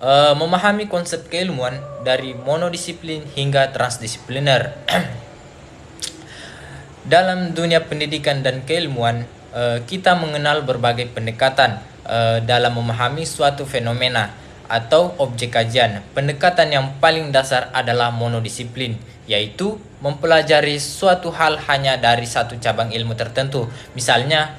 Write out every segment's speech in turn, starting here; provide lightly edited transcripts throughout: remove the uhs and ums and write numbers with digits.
Memahami konsep keilmuan dari monodisiplin hingga transdisipliner. Dalam dunia pendidikan dan keilmuan, kita mengenal berbagai pendekatan dalam memahami suatu fenomena atau objek kajian. Pendekatan yang paling dasar adalah monodisiplin, yaitu mempelajari suatu hal hanya dari satu cabang ilmu tertentu. Misalnya,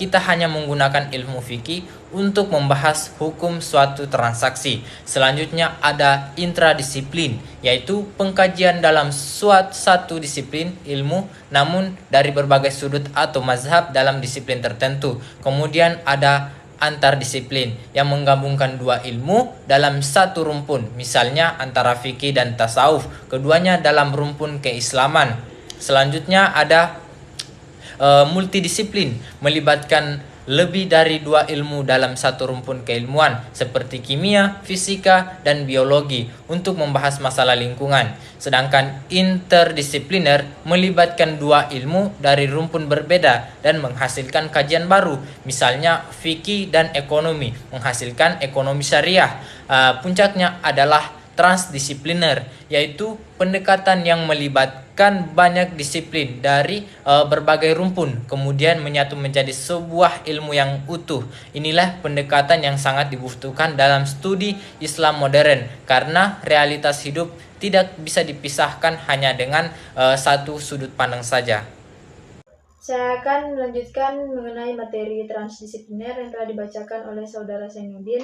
kita hanya menggunakan ilmu fikih untuk membahas hukum suatu transaksi. Selanjutnya ada intradisiplin, yaitu pengkajian dalam satu disiplin ilmu namun dari berbagai sudut atau mazhab dalam disiplin tertentu. Kemudian ada antardisiplin yang menggabungkan dua ilmu dalam satu rumpun, misalnya antara fikih dan tasawuf, keduanya dalam rumpun keislaman. Selanjutnya ada multidisiplin, melibatkan lebih dari dua ilmu dalam satu rumpun keilmuan seperti kimia, fisika, dan biologi untuk membahas masalah lingkungan. Sedangkan interdisipliner melibatkan dua ilmu dari rumpun berbeda dan menghasilkan kajian baru, misalnya fikih dan ekonomi menghasilkan ekonomi syariah. Puncaknya adalah transdisipliner, yaitu pendekatan yang melibatkan banyak disiplin dari berbagai rumpun kemudian menyatu menjadi sebuah ilmu yang utuh. Inilah pendekatan yang sangat dibutuhkan dalam studi Islam modern karena realitas hidup tidak bisa dipisahkan hanya dengan satu sudut pandang saja. Saya akan melanjutkan mengenai materi transdisipliner yang telah dibacakan oleh saudara Zainuddin,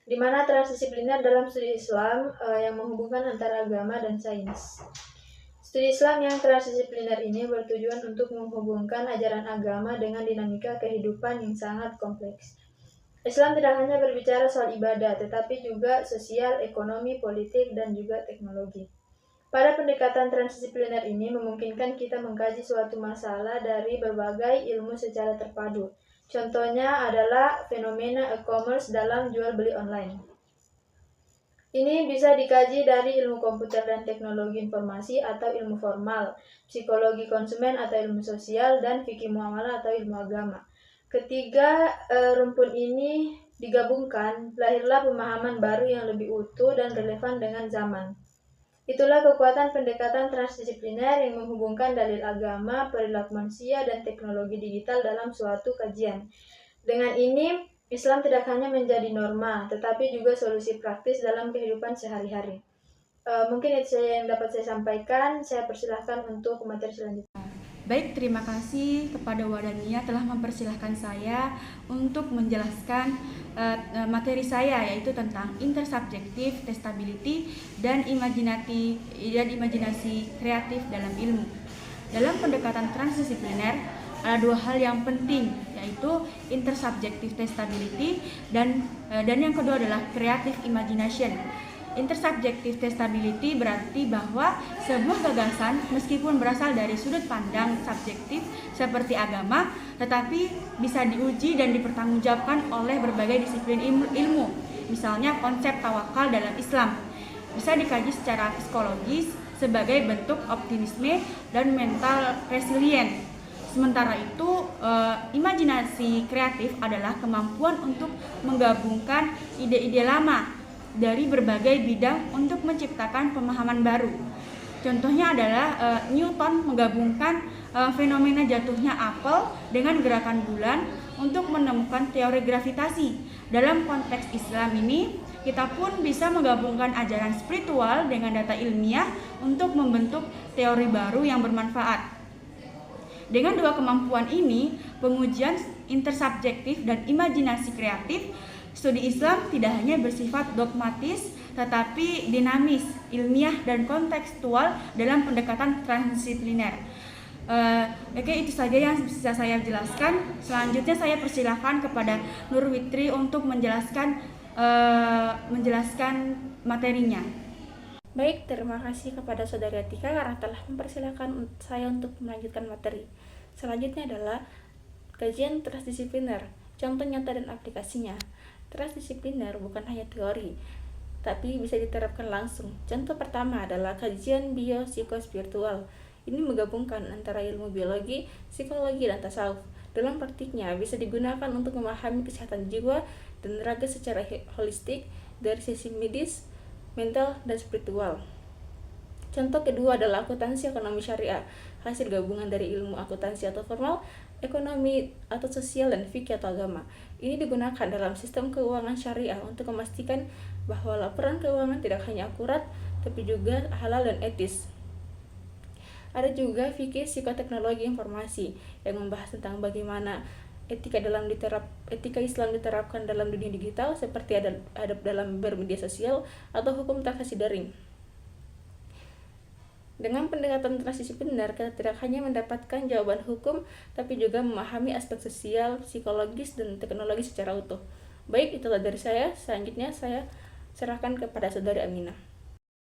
di mana transdisipliner dalam studi Islam yang menghubungkan antara agama dan sains. Studi Islam yang transdisipliner ini bertujuan untuk menghubungkan ajaran agama dengan dinamika kehidupan yang sangat kompleks. Islam tidak hanya berbicara soal ibadah, tetapi juga sosial, ekonomi, politik, dan juga teknologi. Pada pendekatan transdisipliner ini memungkinkan kita mengkaji suatu masalah dari berbagai ilmu secara terpadu. Contohnya adalah fenomena e-commerce dalam jual beli online. Ini bisa dikaji dari ilmu komputer dan teknologi informasi atau ilmu formal, psikologi konsumen atau ilmu sosial, dan fikih muamalah atau ilmu agama. Ketiga rumpun ini digabungkan, lahirlah pemahaman baru yang lebih utuh dan relevan dengan zaman. Itulah kekuatan pendekatan transdisipliner yang menghubungkan dalil agama, perilaku manusia, dan teknologi digital dalam suatu kajian. Dengan ini, Islam tidak hanya menjadi norma, tetapi juga solusi praktis dalam kehidupan sehari-hari. Mungkin itu saja yang dapat saya sampaikan. Saya persilahkan untuk materi selanjutnya. Baik, terima kasih kepada Wadania telah mempersilahkan saya untuk menjelaskan materi saya, yaitu tentang intersubjektif testability dan imajinasi kreatif dalam ilmu. Dalam pendekatan transdisipliner ada dua hal yang penting, yaitu intersubjective testability dan yang kedua adalah creative imagination. Intersubjective testability berarti bahwa sebuah gagasan meskipun berasal dari sudut pandang subjektif seperti agama, tetapi bisa diuji dan dipertanggungjawabkan oleh berbagai disiplin ilmu. Misalnya konsep tawakal dalam Islam bisa dikaji secara psikologis sebagai bentuk optimisme dan mental resilient. Sementara itu, imajinasi kreatif adalah kemampuan untuk menggabungkan ide-ide lama dari berbagai bidang untuk menciptakan pemahaman baru. Contohnya adalah Newton menggabungkan fenomena jatuhnya apel dengan gerakan bulan untuk menemukan teori gravitasi. Dalam konteks Islam ini, kita pun bisa menggabungkan ajaran spiritual dengan data ilmiah untuk membentuk teori baru yang bermanfaat. Dengan dua kemampuan ini, pengujian intersubjektif dan imajinasi kreatif, studi Islam tidak hanya bersifat dogmatis, tetapi dinamis, ilmiah, dan kontekstual dalam pendekatan transdisipliner. Oke, itu saja yang bisa saya jelaskan. Selanjutnya saya persilahkan kepada Nur Witri untuk menjelaskan materinya. Baik, terima kasih kepada Saudara Tika karena telah mempersilahkan saya untuk melanjutkan materi. Selanjutnya adalah kajian transdisipliner, contoh nyata dan aplikasinya. Transdisipliner bukan hanya teori, tapi bisa diterapkan langsung. Contoh pertama adalah kajian biopsikospiritual. Ini menggabungkan antara ilmu biologi, psikologi, dan tasawuf. Dalam praktiknya bisa digunakan untuk memahami kesehatan jiwa dan raga secara holistik. dari sisi medis, mental, dan spiritual. Contoh kedua adalah akuntansi ekonomi syariah, hasil gabungan dari ilmu akuntansi atau formal, ekonomi atau sosial, dan fikih atau agama. Ini digunakan dalam sistem keuangan syariah untuk memastikan bahwa laporan keuangan tidak hanya akurat, tapi juga halal dan etis. Ada juga fikih psikoteknologi informasi yang membahas tentang bagaimana etika Islam diterapkan dalam dunia digital, seperti adab dalam bermedia sosial atau hukum transaksi daring. Dengan pendekatan transdisipliner, kita tidak hanya mendapatkan jawaban hukum, tapi juga memahami aspek sosial, psikologis, dan teknologi secara utuh. Baik, itulah dari saya. Selanjutnya saya serahkan kepada Saudari Aminah.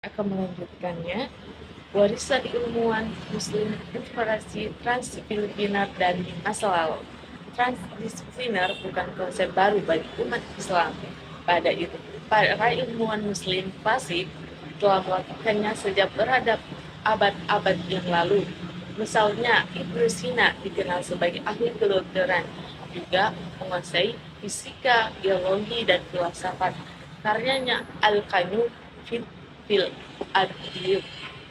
Akan melanjutkannya, warisan ilmuwan Muslim inspirasi transdisipliner dari masa lalu. Transdisipliner bukan konsep baru bagi umat Islam. Para ilmuwan Muslim klasik telah melakukannya sejak berabad-abad yang lalu. Misalnya, Ibnu Sina dikenal sebagai ahli kedokteran, juga menguasai fisika, geologi, dan filsafat. Karyanya Al-Qanun fil Adib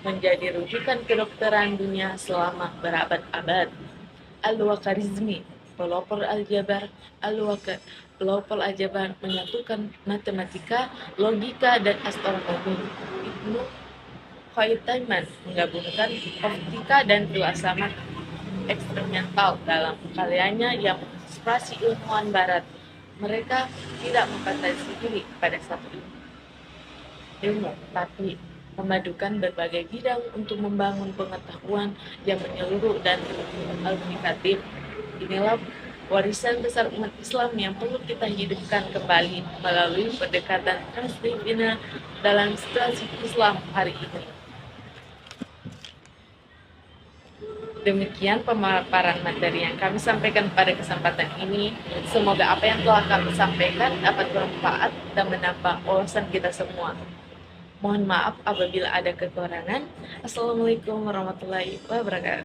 menjadi rujukan kedokteran dunia selama berabad-abad. Al-Khwarizmi, pelopor aljabar, menyatukan matematika, logika, dan astronomi. Ibnu Khaithaiman menggabungkan optika dan filsafat eksperimental dalam karyanya yang menginspirasi ilmuwan barat. Mereka tidak membatasi diri pada satu ilmu, tapi memadukan berbagai bidang untuk membangun pengetahuan yang menyeluruh dan aplikatif. Inilah warisan besar umat Islam yang perlu kita hidupkan kembali melalui pendekatan transdisipliner dalam situasi Islam hari ini. Demikian pemaparan materi yang kami sampaikan pada kesempatan ini. Semoga apa yang telah kami sampaikan dapat bermanfaat dan menambah wawasan kita semua. Mohon maaf apabila ada kekurangan. Assalamualaikum warahmatullahi wabarakatuh.